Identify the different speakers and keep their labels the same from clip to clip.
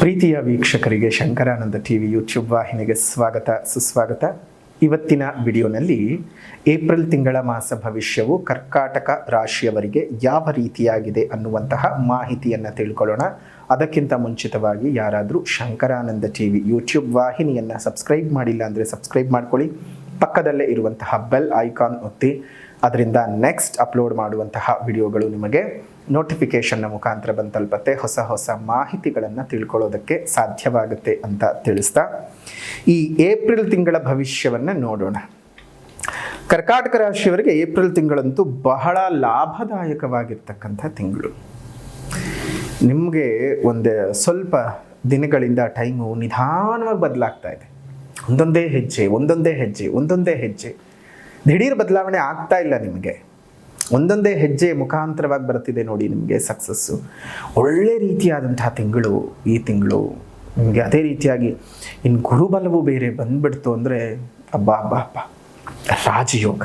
Speaker 1: ಪ್ರೀತಿಯ ವೀಕ್ಷಕರಿಗೆ Shankaranand TV YouTube ವಾಹಿನಿಗೆ ಸ್ವಾಗತ ಸುಸ್ವಾಗತ. ಇವತ್ತಿನ ವಿಡಿಯೋನಲ್ಲಿ ಏಪ್ರಿಲ್ ತಿಂಗಳ ಮಾಸ ಭವಿಷ್ಯವು ಕರ್ಕಾಟಕ ರಾಶಿಯವರಿಗೆ ಯಾವ ರೀತಿಯಾಗಿದೆ ಅನ್ನುವಂತಹ ಮಾಹಿತಿಯನ್ನು ತಿಳ್ಕೊಳ್ಳೋಣ. ಅದಕ್ಕಿಂತ ಮುಂಚಿತವಾಗಿ ಯಾರಾದರೂ ಶಂಕರಾನಂದ ಟಿವಿ ಯೂಟ್ಯೂಬ್ ವಾಹಿನಿಯನ್ನು ಸಬ್ಸ್ಕ್ರೈಬ್ ಮಾಡಿಲ್ಲ ಅಂದರೆ ಸಬ್ಸ್ಕ್ರೈಬ್ ಮಾಡ್ಕೊಳ್ಳಿ. ಪಕ್ಕದಲ್ಲೇ ಇರುವಂತಹ ಬೆಲ್ ಐಕಾನ್ ಒತ್ತಿ, ಅದರಿಂದ ನೆಕ್ಸ್ಟ್ ಅಪ್ಲೋಡ್ ಮಾಡುವಂತಹ ವಿಡಿಯೋಗಳು ನಿಮಗೆ ನೋಟಿಫಿಕೇಷನ್ನ ಮುಖಾಂತರ ಬಂದು ತಲುಪತ್ತೆ. ಹೊಸ ಹೊಸ ಮಾಹಿತಿಗಳನ್ನು ತಿಳ್ಕೊಳ್ಳೋದಕ್ಕೆ ಸಾಧ್ಯವಾಗುತ್ತೆ ಅಂತ ತಿಳಿಸ್ತಾ ಈ ಏಪ್ರಿಲ್ ತಿಂಗಳ ಭವಿಷ್ಯವನ್ನು ನೋಡೋಣ. ಕರ್ಕಾಟಕ ರಾಶಿಯವರಿಗೆ ಏಪ್ರಿಲ್ ತಿಂಗಳಂತೂ ಬಹಳ ಲಾಭದಾಯಕವಾಗಿರ್ತಕ್ಕಂಥ ತಿಂಗಳು. ನಿಮಗೆ ಒಂದು ಸ್ವಲ್ಪ ದಿನಗಳಿಂದ ಟೈಮು ನಿಧಾನವಾಗಿ ಬದಲಾಗ್ತಾ ಇದೆ. ಒಂದೊಂದೇ ಹೆಜ್ಜೆ ದಿಢೀರ್ ಬದಲಾವಣೆ ಆಗ್ತಾ ಇಲ್ಲ. ನಿಮಗೆ ಒಂದೊಂದೇ ಹೆಜ್ಜೆ ಮುಖಾಂತರವಾಗಿ ಬರ್ತಿದೆ ನೋಡಿ ನಿಮಗೆ ಸಕ್ಸಸ್ಸು. ಒಳ್ಳೆ ರೀತಿಯಾದಂತಹ ತಿಂಗಳು ಈ ತಿಂಗಳು ನಿಮಗೆ. ಅದೇ ರೀತಿಯಾಗಿ ಇನ್ನು ಗುರುಬಲವು ಬೇರೆ ಬಂದ್ಬಿಡ್ತು ಅಂದರೆ ಅಬ್ಬ ರಾಜಯೋಗ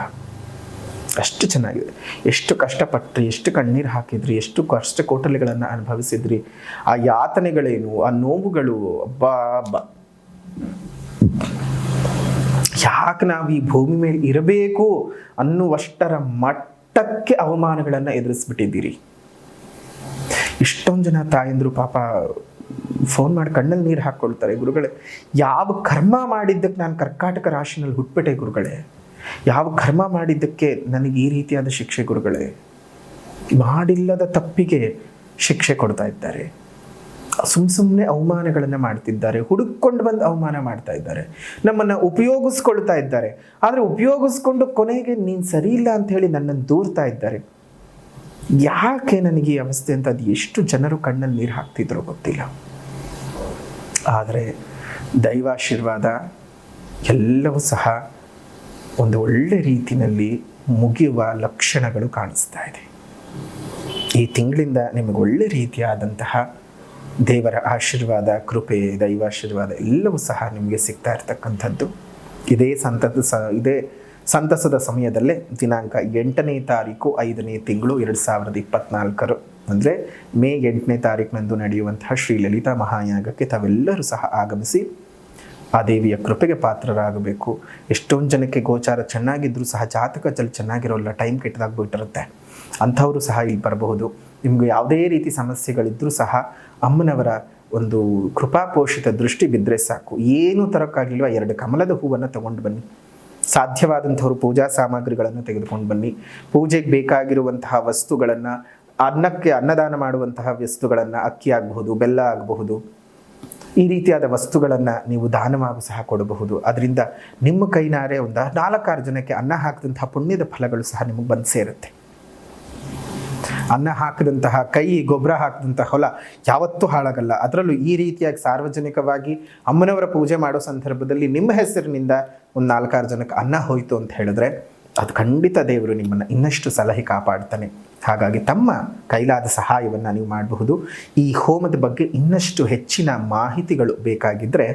Speaker 1: ಅಷ್ಟು ಚೆನ್ನಾಗಿದೆ. ಎಷ್ಟು ಕಷ್ಟಪಟ್ರಿ, ಎಷ್ಟು ಕಣ್ಣೀರು ಹಾಕಿದ್ರಿ, ಎಷ್ಟು ಕಷ್ಟ ಕೋಟಲೆಗಳನ್ನು ಅನುಭವಿಸಿದ್ರಿ, ಆ ಯಾತನೆಗಳೇನು, ಆ ನೋವುಗಳು, ಅಬ್ಬ ಯಾಕೆ ನಾವು ಈ ಭೂಮಿ ಮೇಲೆ ಇರಬೇಕು ಅನ್ನುವಷ್ಟರ ಮಟ್ಟಕ್ಕೆ ಅವಮಾನಗಳನ್ನು ಎದುರಿಸ್ಬಿಟ್ಟಿದ್ದೀರಿ. ಇಷ್ಟೊಂದು ಜನ ತಾಯಂದ್ರು ಪಾಪ ಫೋನ್ ಮಾಡಿ ಕಣ್ಣಲ್ಲಿ ನೀರು ಹಾಕ್ಕೊಳ್ತಾರೆ. ಗುರುಗಳೇ, ಯಾವ ಕರ್ಮ ಮಾಡಿದ್ದಕ್ಕೆ ನಾನು ಕರ್ಕಾಟಕ ರಾಶಿನಲ್ಲಿ ಹುಟ್ಬಿಟ್ಟೆ ಗುರುಗಳೇ, ಯಾವ ಕರ್ಮ ಮಾಡಿದ್ದಕ್ಕೆ ನನಗೆ ಈ ರೀತಿಯಾದ ಶಿಕ್ಷೆ ಗುರುಗಳೇ. ಮಾಡಿಲ್ಲದ ತಪ್ಪಿಗೆ ಶಿಕ್ಷೆ ಕೊಡ್ತಾ ಇದ್ದಾರೆ. ಸುಮ್ಮನೆ ಅವಮಾನಗಳನ್ನು ಮಾಡ್ತಿದ್ದಾರೆ. ಹುಡುಕೊಂಡು ಬಂದು ಅವಮಾನ ಮಾಡ್ತಾ ಇದ್ದಾರೆ. ನಮ್ಮನ್ನು ಉಪಯೋಗಿಸ್ಕೊಳ್ತಾ ಇದ್ದಾರೆ. ಆದರೆ ಉಪಯೋಗಿಸ್ಕೊಂಡು ಕೊನೆಗೆ ನೀನು ಸರಿ ಇಲ್ಲ ಅಂತ ಹೇಳಿ ನನ್ನನ್ನು ದೂರ್ತಾ ಇದ್ದಾರೆ. ಯಾಕೆ ನನಗೆ ಈ ಅವಸ್ಥೆ ಅಂತ ಅದು ಎಷ್ಟು ಜನರು ಕಣ್ಣಲ್ಲಿ ನೀರು ಹಾಕ್ತಿದ್ರು ಗೊತ್ತಿಲ್ಲ. ಆದರೆ ದೈವಾಶೀರ್ವಾದ ಎಲ್ಲವೂ ಸಹ ಒಂದು ಒಳ್ಳೆ ರೀತಿಯಲ್ಲಿ ಮುಗಿಯುವ ಲಕ್ಷಣಗಳು ಕಾಣಿಸ್ತಾ ಇದೆ. ಈ ತಿಂಗಳಿಂದ ನಿಮಗೆ ಒಳ್ಳೆ ರೀತಿಯಾದಂತಹ ದೇವರ ಆಶೀರ್ವಾದ, ಕೃಪೆ, ದೈವಾಶೀರ್ವಾದ ಎಲ್ಲವೂ ಸಹ ನಿಮಗೆ ಸಿಗ್ತಾ ಇರ್ತಕ್ಕಂಥದ್ದು. ಇದೇ ಸಂತಸದ ಸಮಯದಲ್ಲೇ ದಿನಾಂಕ 8ನೇ ತಾರೀಕು 5ನೇ ತಿಂಗಳು 2024 ಅಂದರೆ ಮೇ 8ನೇ ತಾರೀಕಿನಂದು ನಡೆಯುವಂತಹ ಶ್ರೀ ಲಲಿತಾ ಮಹಾಯಾಗಕ್ಕೆ ತಾವೆಲ್ಲರೂ ಸಹ ಆಗಮಿಸಿ ಆ ದೇವಿಯ ಕೃಪೆಗೆ ಪಾತ್ರರಾಗಬೇಕು. ಎಷ್ಟೊಂದು ಜನಕ್ಕೆ ಗೋಚಾರ ಚೆನ್ನಾಗಿದ್ದರೂ ಸಹ ಜಾತಕದಲ್ಲಿ ಚೆನ್ನಾಗಿರೋಲ್ಲ, ಟೈಮ್ ಕೆಟ್ಟದಾಗ್ಬಿಟ್ಟಿರುತ್ತೆ. ಅಂಥವರು ಸಹ ಇಲ್ಲಿ ಬರಬಹುದು. ನಿಮಗೆ ಯಾವುದೇ ರೀತಿ ಸಮಸ್ಯೆಗಳಿದ್ದರೂ ಸಹ ಅಮ್ಮನವರ ಒಂದು ಕೃಪಾಪೋಷಿತ ದೃಷ್ಟಿ ಬಿದ್ದರೆ ಸಾಕು. ಏನು ತರೋಕ್ಕಾಗಿಲ್ವ 2 ಕಮಲದ ಹೂವನ್ನು ತಗೊಂಡು ಬನ್ನಿ. ಸಾಧ್ಯವಾದಂಥವ್ರು ಪೂಜಾ ಸಾಮಗ್ರಿಗಳನ್ನು ತೆಗೆದುಕೊಂಡು ಬನ್ನಿ. ಪೂಜೆಗೆ ಬೇಕಾಗಿರುವಂತಹ ವಸ್ತುಗಳನ್ನು, ಅನ್ನದಾನ ಮಾಡುವಂತಹ ವಸ್ತುಗಳನ್ನು, ಅಕ್ಕಿ ಆಗಬಹುದು, ಬೆಲ್ಲ ಆಗಬಹುದು, ಈ ರೀತಿಯಾದ ವಸ್ತುಗಳನ್ನು ನೀವು ದಾನವಾಗಿ ಸಹ ಕೊಡಬಹುದು. ಅದರಿಂದ ನಿಮ್ಮ ಕೈನಾರೆ ಒಂದು 4-6 ಜನಕ್ಕೆ ಅನ್ನ ಹಾಕಿದಂತಹ ಪುಣ್ಯದ ಫಲಗಳು ಸಹ ನಿಮಗೆ ಬಂದು ಸೇರುತ್ತೆ. ಅನ್ನ ಹಾಕಿದಂತಹ ಕೈ, ಗೊಬ್ಬರ ಹಾಕಿದಂತಹ ಹೊಲ ಯಾವತ್ತೂ ಹಾಳಾಗಲ್ಲ. ಅದರಲ್ಲೂ ಈ ರೀತಿಯಾಗಿ ಸಾರ್ವಜನಿಕವಾಗಿ ಅಮ್ಮನವರ ಪೂಜೆ ಮಾಡೋ ಸಂದರ್ಭದಲ್ಲಿ ನಿಮ್ಮ ಹೆಸರಿನಿಂದ ಒಂದು 4-6 ಜನಕ್ಕೆ ಅನ್ನ ಹೋಯಿತು ಅಂತ ಹೇಳಿದ್ರೆ ಅದು ಖಂಡಿತ ದೇವರು ನಿಮ್ಮನ್ನು ಇನ್ನಷ್ಟು ಸಲಹೆ ಕಾಪಾಡ್ತಾನೆ. ಹಾಗಾಗಿ ತಮ್ಮ ಕೈಲಾದ ಸಹಾಯವನ್ನು ನೀವು ಮಾಡಬಹುದು. ಈ ಹೋಮದ ಬಗ್ಗೆ ಇನ್ನಷ್ಟು ಹೆಚ್ಚಿನ ಮಾಹಿತಿಗಳು ಬೇಕಾಗಿದ್ದರೆ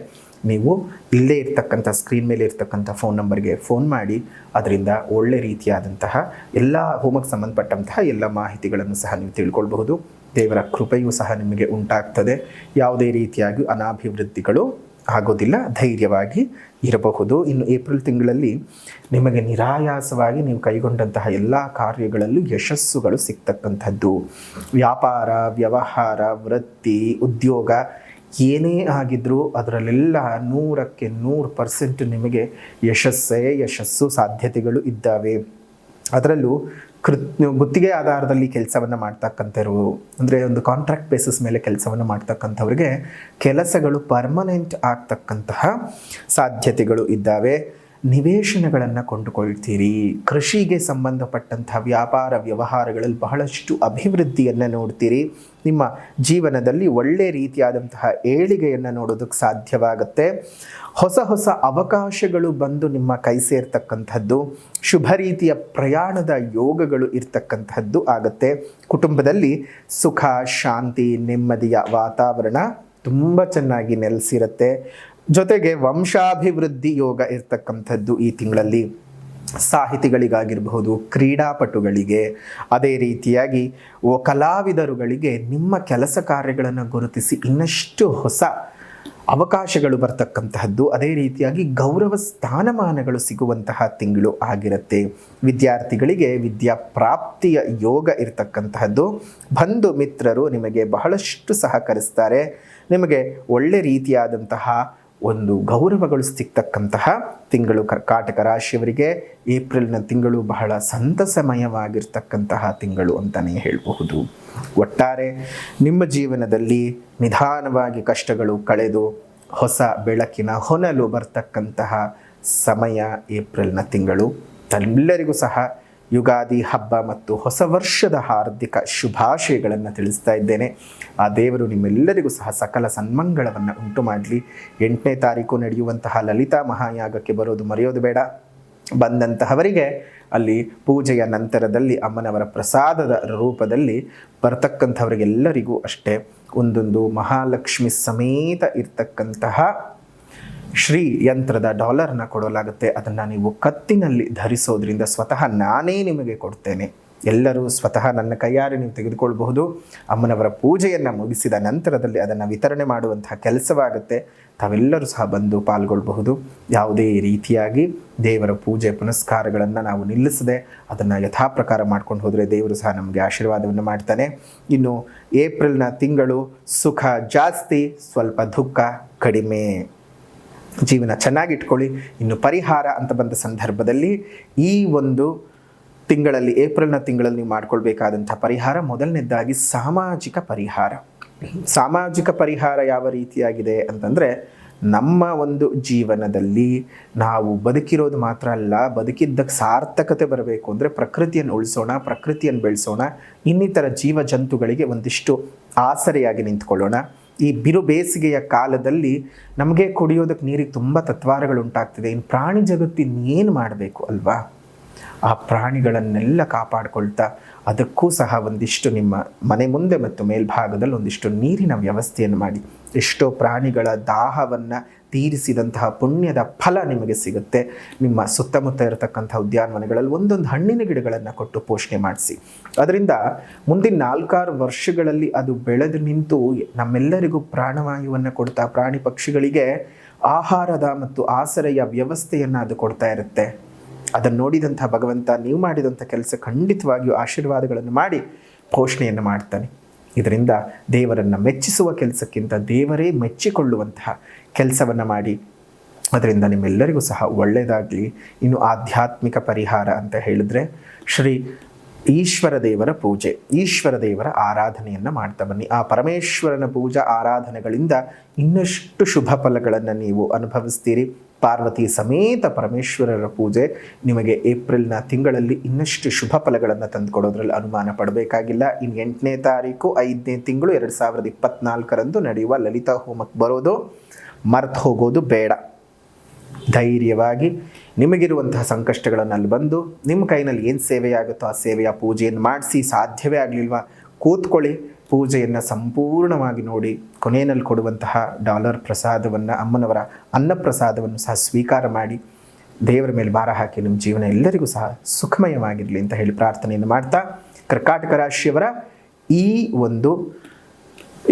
Speaker 1: ನೀವು ಇಲ್ಲೇ ಇರ್ತಕ್ಕಂಥ ಸ್ಕ್ರೀನ್ ಮೇಲೆ ಇರ್ತಕ್ಕಂಥ ಫೋನ್ ನಂಬರ್ಗೆ ಫೋನ್ ಮಾಡಿ ಅದರಿಂದ ಒಳ್ಳೆ ರೀತಿಯಾದಂತಹ ಎಲ್ಲ ಹೋಮಕ್ಕೆ ಸಂಬಂಧಪಟ್ಟಂತಹ ಎಲ್ಲ ಮಾಹಿತಿಗಳನ್ನು ಸಹ ನೀವು ತಿಳ್ಕೊಳ್ಬಹುದು. ದೇವರ ಕೃಪೆಯೂ ಸಹ ನಿಮಗೆ ಉಂಟಾಗ್ತದೆ. ಯಾವುದೇ ರೀತಿಯಾಗಿ ಅನಾಭಿವೃದ್ಧಿಗಳು ಆಗೋದಿಲ್ಲ. ಧೈರ್ಯವಾಗಿ ಇರಬಹುದು. ಇನ್ನು ಏಪ್ರಿಲ್ ತಿಂಗಳಲ್ಲಿ ನಿಮಗೆ ನಿರಾಯಾಸವಾಗಿ ನೀವು ಕೈಗೊಂಡಂತಹ ಎಲ್ಲ ಕಾರ್ಯಗಳಲ್ಲೂ ಯಶಸ್ಸುಗಳು ಸಿಗ್ತಕ್ಕಂಥದ್ದು. ವ್ಯಾಪಾರ, ವ್ಯವಹಾರ, ವೃತ್ತಿ, ಉದ್ಯೋಗ ಏನೇ ಆಗಿದ್ರೂ ಅದರಲ್ಲೆಲ್ಲ 100ಕ್ಕೆ 100% ನಿಮಗೆ ಯಶಸ್ಸು ಸಾಧ್ಯತೆಗಳು ಇದ್ದಾವೆ. ಅದರಲ್ಲೂ ಗುತ್ತಿಗೆ ಆಧಾರದಲ್ಲಿ ಕೆಲಸವನ್ನು ಮಾಡ್ತಕ್ಕಂಥವ್ರು, ಅಂದರೆ ಒಂದು ಕಾಂಟ್ರಾಕ್ಟ್ ಬೇಸಿಸ್ ಮೇಲೆ ಕೆಲಸವನ್ನು ಮಾಡ್ತಕ್ಕಂಥವ್ರಿಗೆ ಕೆಲಸಗಳು ಪರ್ಮನೆಂಟ್ ಆಗ್ತಕ್ಕಂತಹ ಸಾಧ್ಯತೆಗಳು ಇದ್ದಾವೆ. ನಿವೇಶನಗಳನ್ನು ಕೊಂಡುಕೊಳ್ತೀರಿ. ಕೃಷಿಗೆ ಸಂಬಂಧಪಟ್ಟಂತಹ ವ್ಯಾಪಾರ ವ್ಯವಹಾರಗಳಲ್ಲಿ ಬಹಳಷ್ಟು ಅಭಿವೃದ್ಧಿಯನ್ನು ನೋಡ್ತೀರಿ. ನಿಮ್ಮ ಜೀವನದಲ್ಲಿ ಒಳ್ಳೆ ರೀತಿಯಾದಂತಹ ಏಳಿಗೆಯನ್ನು ನೋಡೋದಕ್ಕೆ ಸಾಧ್ಯವಾಗುತ್ತೆ. ಹೊಸ ಅವಕಾಶಗಳು ಬಂದು ನಿಮ್ಮ ಕೈ ಸೇರ್ತಕ್ಕಂಥದ್ದು, ಶುಭ ರೀತಿಯ ಪ್ರಯಾಣದ ಯೋಗಗಳು ಇರ್ತಕ್ಕಂಥದ್ದು ಆಗುತ್ತೆ. ಕುಟುಂಬದಲ್ಲಿ ಸುಖ, ಶಾಂತಿ, ನೆಮ್ಮದಿಯ ವಾತಾವರಣ ತುಂಬ ಚೆನ್ನಾಗಿ ನೆಲೆಸಿರುತ್ತೆ. ಜೊತೆಗೆ ವಂಶಾಭಿವೃದ್ಧಿ ಯೋಗ ಇರ್ತಕ್ಕಂಥದ್ದು ಈ ತಿಂಗಳಲ್ಲಿ. ಸಾಹಿತಿಗಳಿಗಾಗಿರಬಹುದು, ಕ್ರೀಡಾಪಟುಗಳಿಗೆ, ಅದೇ ರೀತಿಯಾಗಿ ಕಲಾವಿದರುಗಳಿಗೆ ನಿಮ್ಮ ಕೆಲಸ ಕಾರ್ಯಗಳನ್ನು ಗುರುತಿಸಿ ಇನ್ನಷ್ಟು ಹೊಸ ಅವಕಾಶಗಳು ಬರ್ತಕ್ಕಂತಹದ್ದು, ಅದೇ ರೀತಿಯಾಗಿ ಗೌರವ ಸ್ಥಾನಮಾನಗಳು ಸಿಗುವಂತಹ ತಿಂಗಳು ಆಗಿರುತ್ತೆ. ವಿದ್ಯಾರ್ಥಿಗಳಿಗೆ ವಿದ್ಯಾ ಪ್ರಾಪ್ತಿಯ ಯೋಗ ಇರತಕ್ಕಂತಹದ್ದು. ಬಂಧು ಮಿತ್ರರು ನಿಮಗೆ ಬಹಳಷ್ಟು ಸಹಕರಿಸ್ತಾರೆ. ನಿಮಗೆ ಒಳ್ಳೆ ರೀತಿಯಾದಂತಹ ಒಂದು ಗೌರವಗಳು ಸಿಗ್ತಕ್ಕಂತಹ ತಿಂಗಳು. ಕರ್ಕಾಟಕ ರಾಶಿಯವರಿಗೆ ಏಪ್ರಿಲ್ನ ತಿಂಗಳು ಬಹಳ ಸಂತಸಮಯವಾಗಿರ್ತಕ್ಕಂತಹ ತಿಂಗಳು ಅಂತಲೇ ಹೇಳಬಹುದು. ಒಟ್ಟಾರೆ ನಿಮ್ಮ ಜೀವನದಲ್ಲಿ ನಿಧಾನವಾಗಿ ಕಷ್ಟಗಳು ಕಳೆದು ಹೊಸ ಬೆಳಕಿನ ಹೊನಲು ಬರ್ತಕ್ಕಂತಹ ಸಮಯ ಏಪ್ರಿಲ್ನ ತಿಂಗಳು. ಎಲ್ಲರಿಗೂ ಸಹ ಯುಗಾದಿ ಹಬ್ಬ ಮತ್ತು ಹೊಸ ವರ್ಷದ ಹಾರ್ದಿಕ ಶುಭಾಶಯಗಳನ್ನು ತಿಳಿಸ್ತಾ ಇದ್ದೇನೆ. ಆ ದೇವರು ನಿಮ್ಮೆಲ್ಲರಿಗೂ ಸಹ ಸಕಲ ಸನ್ಮಂಗಳವನ್ನು ಉಂಟು ಮಾಡಲಿ. 8ನೇ ತಾರೀಕು ನಡೆಯುವಂತಹ ಲಲಿತಾ ಮಹಾಯಾಗಕ್ಕೆ ಬರೋದು ಮರೆಯೋದು ಬೇಡ. ಬಂದಂತಹವರಿಗೆ ಅಲ್ಲಿ ಪೂಜೆಯ ನಂತರದಲ್ಲಿ ಅಮ್ಮನವರ ಪ್ರಸಾದದ ರೂಪದಲ್ಲಿ ಬರ್ತಕ್ಕಂಥವರಿಗೆಲ್ಲರಿಗೂ ಅಷ್ಟೇ ಒಂದೊಂದು ಮಹಾಲಕ್ಷ್ಮಿ ಸಮೇತ ಇರ್ತಕ್ಕಂತಹ ಶ್ರೀ ಯಂತ್ರದ ಡಾಲರ್ನ ಕೊಡಲಾಗುತ್ತೆ. ಅದನ್ನು ನೀವು ಕತ್ತಿನಲ್ಲಿ ಧರಿಸೋದ್ರಿಂದ ಸ್ವತಃ ನಾನೇ ನಿಮಗೆ ಕೊಡ್ತೇನೆ. ಎಲ್ಲರೂ ಸ್ವತಃ ನನ್ನ ಕೈಯಾರೆ ನೀವು ತೆಗೆದುಕೊಳ್ಬಹುದು. ಅಮ್ಮನವರ ಪೂಜೆಯನ್ನು ಮುಗಿಸಿದ ನಂತರದಲ್ಲಿ ಅದನ್ನು ವಿತರಣೆ ಮಾಡುವಂತಹ ಕೆಲಸವಾಗುತ್ತೆ. ತಾವೆಲ್ಲರೂ ಸಹ ಬಂದು ಪಾಲ್ಗೊಳ್ಳಬಹುದು. ಯಾವುದೇ ರೀತಿಯಾಗಿ ದೇವರ ಪೂಜೆ ಪುನಸ್ಕಾರಗಳನ್ನು ನಾವು ನಿಲ್ಲಿಸದೆ ಅದನ್ನು ಯಥಾಪ್ರಕಾರ ಮಾಡ್ಕೊಂಡು ಹೋದರೆ ದೇವರು ಸಹ ನಮಗೆ ಆಶೀರ್ವಾದವನ್ನು ಮಾಡ್ತಾನೆ. ಇನ್ನು ಏಪ್ರಿಲ್ನ ತಿಂಗಳು ಸುಖ ಜಾಸ್ತಿ, ಸ್ವಲ್ಪ ದುಃಖ ಕಡಿಮೆ. ಜೀವನ ಚೆನ್ನಾಗಿಟ್ಕೊಳ್ಳಿ. ಇನ್ನು ಪರಿಹಾರ ಅಂತ ಬಂದ ಸಂದರ್ಭದಲ್ಲಿ ಈ ಒಂದು ತಿಂಗಳಲ್ಲಿ, ಏಪ್ರಿಲ್ನ ತಿಂಗಳಲ್ಲಿ ನೀವು ಮಾಡ್ಕೊಳ್ಬೇಕಾದಂಥ ಪರಿಹಾರ, ಮೊದಲನೇದಾಗಿ ಸಾಮಾಜಿಕ ಪರಿಹಾರ. ಸಾಮಾಜಿಕ ಪರಿಹಾರ ಯಾವ ರೀತಿಯಾಗಿದೆ ಅಂತಂದರೆ, ನಮ್ಮ ಒಂದು ಜೀವನದಲ್ಲಿ ನಾವು ಬದುಕಿರೋದು ಮಾತ್ರ ಅಲ್ಲ, ಬದುಕಿದ್ದಕ್ಕೆ ಸಾರ್ಥಕತೆ ಬರಬೇಕು ಅಂದರೆ ಪ್ರಕೃತಿಯನ್ನು ಉಳಿಸೋಣ, ಪ್ರಕೃತಿಯನ್ನು ಬೆಳೆಸೋಣ, ಇನ್ನಿತರ ಜೀವ ಜಂತುಗಳಿಗೆ ಒಂದಿಷ್ಟು ಆಸರೆಯಾಗಿ ನಿಂತ್ಕೊಳ್ಳೋಣ. ಈ ಬಿರು ಬೇಸಿಗೆಯ ಕಾಲದಲ್ಲಿ ನಮಗೆ ಕುಡಿಯೋದಕ್ಕೆ ನೀರಿಗೆ ತುಂಬ ತತ್ವಾರಗಳು ಉಂಟಾಗ್ತಿದೆ. ಇನ್ನು ಪ್ರಾಣಿ ಜಗತ್ತಿನೇನು ಮಾಡಬೇಕು ಅಲ್ವಾ? ಆ ಪ್ರಾಣಿಗಳನ್ನೆಲ್ಲ ಕಾಪಾಡಿಕೊಳ್ತಾ ಅದಕ್ಕೂ ಸಹ ಒಂದಿಷ್ಟು ನಿಮ್ಮ ಮನೆ ಮುಂದೆ ಮತ್ತು ಮೇಲ್ಭಾಗದಲ್ಲಿ ಒಂದಿಷ್ಟು ನೀರಿನ ವ್ಯವಸ್ಥೆಯನ್ನು ಮಾಡಿ. ಎಷ್ಟೋ ಪ್ರಾಣಿಗಳ ದಾಹವನ್ನು ತೀರಿಸಿದಂತಹ ಪುಣ್ಯದ ಫಲ ನಿಮಗೆ ಸಿಗುತ್ತೆ. ನಿಮ್ಮ ಸುತ್ತಮುತ್ತ ಇರತಕ್ಕಂಥ ಉದ್ಯಾನವನಗಳಲ್ಲಿ ಒಂದೊಂದು ಹಣ್ಣಿನ ಗಿಡಗಳನ್ನು ಕೊಟ್ಟು ಪೋಷಣೆ ಮಾಡಿಸಿ. ಅದರಿಂದ ಮುಂದಿನ 4-6 ವರ್ಷಗಳಲ್ಲಿ ಅದು ಬೆಳೆದು ನಿಂತು ನಮ್ಮೆಲ್ಲರಿಗೂ ಪ್ರಾಣವಾಯುವನ್ನು ಕೊಡ್ತಾ ಪ್ರಾಣಿ ಪಕ್ಷಿಗಳಿಗೆ ಆಹಾರದ ಮತ್ತು ಆಸರೆಯ ವ್ಯವಸ್ಥೆಯನ್ನು ಅದು ಕೊಡ್ತಾ ಇರುತ್ತೆ. ಅದನ್ನು ನೋಡಿದಂಥ ಭಗವಂತ ನೀವು ಮಾಡಿದಂಥ ಕೆಲಸ ಖಂಡಿತವಾಗಿಯೂ ಆಶೀರ್ವಾದಗಳನ್ನು ಮಾಡಿ ಪೋಷಣೆಯನ್ನು ಮಾಡ್ತಾನೆ. ಇದರಿಂದ ದೇವರನ್ನು ಮೆಚ್ಚಿಸುವ ಕೆಲಸಕ್ಕಿಂತ ದೇವರೇ ಮೆಚ್ಚಿಕೊಳ್ಳುವಂತಹ ಕೆಲಸವನ್ನು ಮಾಡಿ. ಅದರಿಂದ ನಿಮ್ಮೆಲ್ಲರಿಗೂ ಸಹ ಒಳ್ಳೆಯದಾಗಲಿ. ಇನ್ನು ಆಧ್ಯಾತ್ಮಿಕ ಪರಿಹಾರ ಅಂತ ಹೇಳಿದ್ರೆ ಶ್ರೀ ಈಶ್ವರ ದೇವರ ಪೂಜೆ, ಈಶ್ವರ ದೇವರ ಆರಾಧನೆಯನ್ನು ಮಾಡ್ತಾ ಬನ್ನಿ. ಆ ಪರಮೇಶ್ವರನ ಪೂಜಾ ಆರಾಧನೆಗಳಿಂದ ಇನ್ನಷ್ಟು ಶುಭ ಫಲಗಳನ್ನು ನೀವು ಅನುಭವಿಸ್ತೀರಿ. ಪಾರ್ವತಿ ಸಮೇತ ಪರಮೇಶ್ವರರ ಪೂಜೆ ನಿಮಗೆ ಏಪ್ರಿಲ್ನ ತಿಂಗಳಲ್ಲಿ ಇನ್ನಷ್ಟು ಶುಭ ಫಲಗಳನ್ನು ತಂದುಕೊಡೋದ್ರಲ್ಲಿ ಅನುಮಾನ ಪಡಬೇಕಾಗಿಲ್ಲ. ಇನ್ನು 8ನೇ ತಾರೀಕು 5ನೇ ತಿಂಗಳು 2024 ನಡೆಯುವ ಲಲಿತಾ ಹೋಮಕ್ಕೆ ಬರೋದು ಮರ್ತು ಹೋಗೋದು ಬೇಡ. ಧೈರ್ಯವಾಗಿ ನಿಮಗಿರುವಂತಹ ಸಂಕಷ್ಟಗಳನ್ನು ಅಲ್ಲಿ ಬಂದು ನಿಮ್ಮ ಕೈನಲ್ಲಿ ಏನು ಸೇವೆಯಾಗುತ್ತೋ ಆ ಸೇವೆಯ ಪೂಜೆಯನ್ನು ಮಾಡಿಸಿ. ಸಾಧ್ಯವೇ ಆಗಲಿಲ್ವಾ, ಕೂತ್ಕೊಳ್ಳಿ, ಪೂಜೆಯನ್ನು ಸಂಪೂರ್ಣವಾಗಿ ನೋಡಿ ಕೊನೆಯಲ್ಲಿ ಕೊಡುವಂತಹ ಡಾಲರ್ ಪ್ರಸಾದವನ್ನು, ಅಮ್ಮನವರ ಅನ್ನಪ್ರಸಾದವನ್ನು ಸಹ ಸ್ವೀಕಾರ ಮಾಡಿ ದೇವರ ಮೇಲೆ ಭಾರ ಹಾಕಿ ನಿಮ್ಮ ಜೀವನ ಎಲ್ಲರಿಗೂ ಸಹ ಸುಖಮಯವಾಗಿರಲಿ ಅಂತ ಹೇಳಿ ಪ್ರಾರ್ಥನೆಯನ್ನು ಮಾಡ್ತಾ, ಕರ್ಕಾಟಕ ರಾಶಿಯವರ ಈ ಒಂದು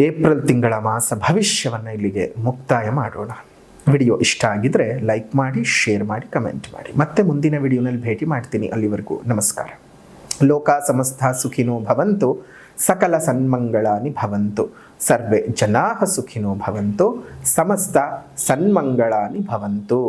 Speaker 1: ಏಪ್ರಿಲ್ ತಿಂಗಳ ಮಾಸ ಭವಿಷ್ಯವನ್ನು ಇಲ್ಲಿಗೆ ಮುಕ್ತಾಯ ಮಾಡೋಣ. ವಿಡಿಯೋ ಇಷ್ಟ ಆಗಿದ್ರೆ ಲೈಕ್ ಮಾಡಿ, ಶೇರ್ ಮಾಡಿ, ಕಮೆಂಟ್ ಮಾಡಿ. ಮತ್ತೆ ಮುಂದಿನ ವಿಡಿಯೋನಲ್ಲಿ ಭೇಟಿ ಮಾಡ್ತೀನಿ. ಅಲ್ಲಿವರೆಗೂ ನಮಸ್ಕಾರ. ಲೋಕ ಸಮಸ್ತ ಸುಖಿನೋ ಭವಂತು, ಸಕಲ ಸನ್ಮಂಗಳಾನಿ ಭವಂತು, ಸರ್ವೇ ಜನಾಃ ಸುಖಿನೋ ಭವಂತು, ಸಮಸ್ತ ಸನ್ಮಂಗಳಾನಿ ಭವಂತು.